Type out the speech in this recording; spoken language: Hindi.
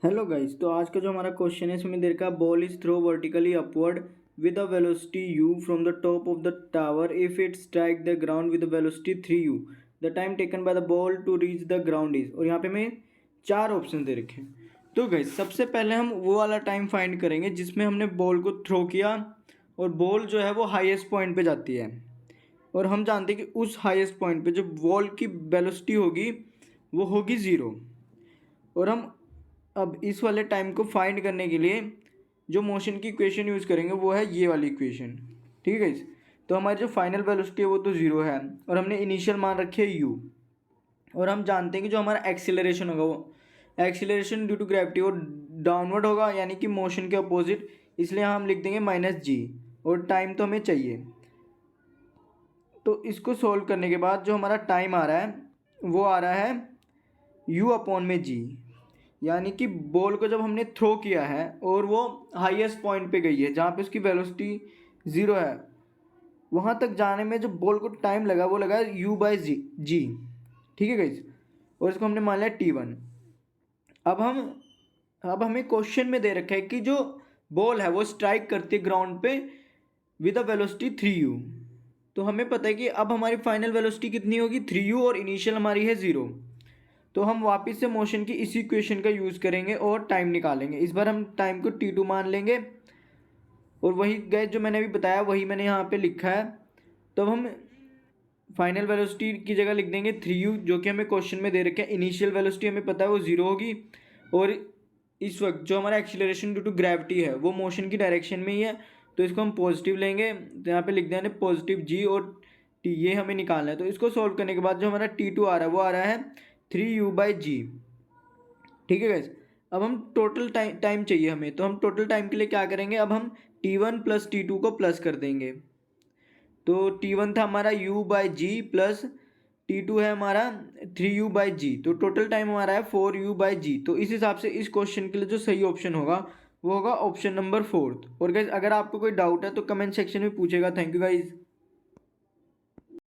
हेलो गाइस, तो आज का जो हमारा क्वेश्चन है इसमें दे रखा है ball is throw vertically upward with a velocity u from the top of the tower if it strike the ground with velocity 3u। The time taken by the ball to reach the ground is. और यहाँ पे हमें चार ऑप्शन दे रखे हैं। तो गाइस सबसे पहले हम वो वाला टाइम फाइंड करेंगे जिसमें हमने बॉल को थ्रो किया और बॉल जो है वो हाईएस्ट पॉइंट पे जाती है। और हम जानते हैं कि उस हाईएस्ट पॉइंट पे जो बॉल की वेलोसिटी होगी वो होगी ज़ीरो। और हम अब इस वाले टाइम को फाइंड करने के लिए जो मोशन की इक्वेशन यूज़ करेंगे वो है ये वाली इक्वेशन। ठीक है गाइस, तो हमारी जो फाइनल वेलोसिटी है वो तो ज़ीरो है और हमने इनिशियल मान रखे है यू। और हम जानते हैं कि जो हमारा एक्सीलरेशन होगा वो एक्सीलरेशन ड्यू टू ग्रेविटी वो डाउनवर्ड होगा, यानी कि मोशन के अपोजिट, इसलिए हम लिख देंगे -g। और टाइम तो हमें चाहिए, तो इसको सोल्व करने के बाद जो हमारा टाइम आ रहा है वो आ रहा है u/g। यानी कि बॉल को जब हमने थ्रो किया है और वो हाईएस्ट पॉइंट पे गई है जहाँ पे उसकी वेलोसिटी ज़ीरो है, वहाँ तक जाने में जो बॉल को टाइम लगा वो लगा u/g। ठीक है गाइस, और इसको हमने मान लिया t1। अब हमें क्वेश्चन में दे रखा है कि जो बॉल है वो स्ट्राइक करती है ग्राउंड पे विद अ वेलोसिटी 3u। तो हमें पता है कि अब हमारी फाइनल वेलोसिटी कितनी होगी 3u और इनिशियल हमारी है ज़ीरो। तो हम वापस से मोशन की इसी इक्वेशन का यूज़ करेंगे और टाइम निकालेंगे। इस बार हम टाइम को t2 मान लेंगे और वही गए जो मैंने अभी बताया वही मैंने यहाँ पे लिखा है। तो अब हम फाइनल वेलोसिटी की जगह लिख देंगे 3u, जो कि हमें क्वेश्चन में दे रखे हैं। इनिशियल वेलोसिटी हमें पता है वो ज़ीरो होगी और इस वक्त जो हमारा एक्सीलरेशन ड्यू टू ग्रेविटी है वो मोशन की डायरेक्शन में ही है, तो इसको हम पॉजिटिव लेंगे। तो यहाँ पे लिख देंगे पॉजिटिव g और t, ये हमें निकालना है। तो इसको सॉल्व करने के बाद जो हमारा t2 आ रहा है वो आ रहा है 3u/g। ठीक है गैस, अब हम टोटल टाइम चाहिए हमें, तो हम टोटल टाइम के लिए क्या करेंगे, अब हम t1 प्लस t2 को प्लस कर देंगे। तो t1 था हमारा u/g प्लस t2 है हमारा 3u/g, तो टोटल टाइम हमारा है 4u/g। तो इस हिसाब से इस क्वेश्चन के लिए जो सही ऑप्शन होगा वो होगा ऑप्शन नंबर 4। और गाइस अगर आपको कोई डाउट है तो कमेंट सेक्शन में पूछेगा। Thank you guys.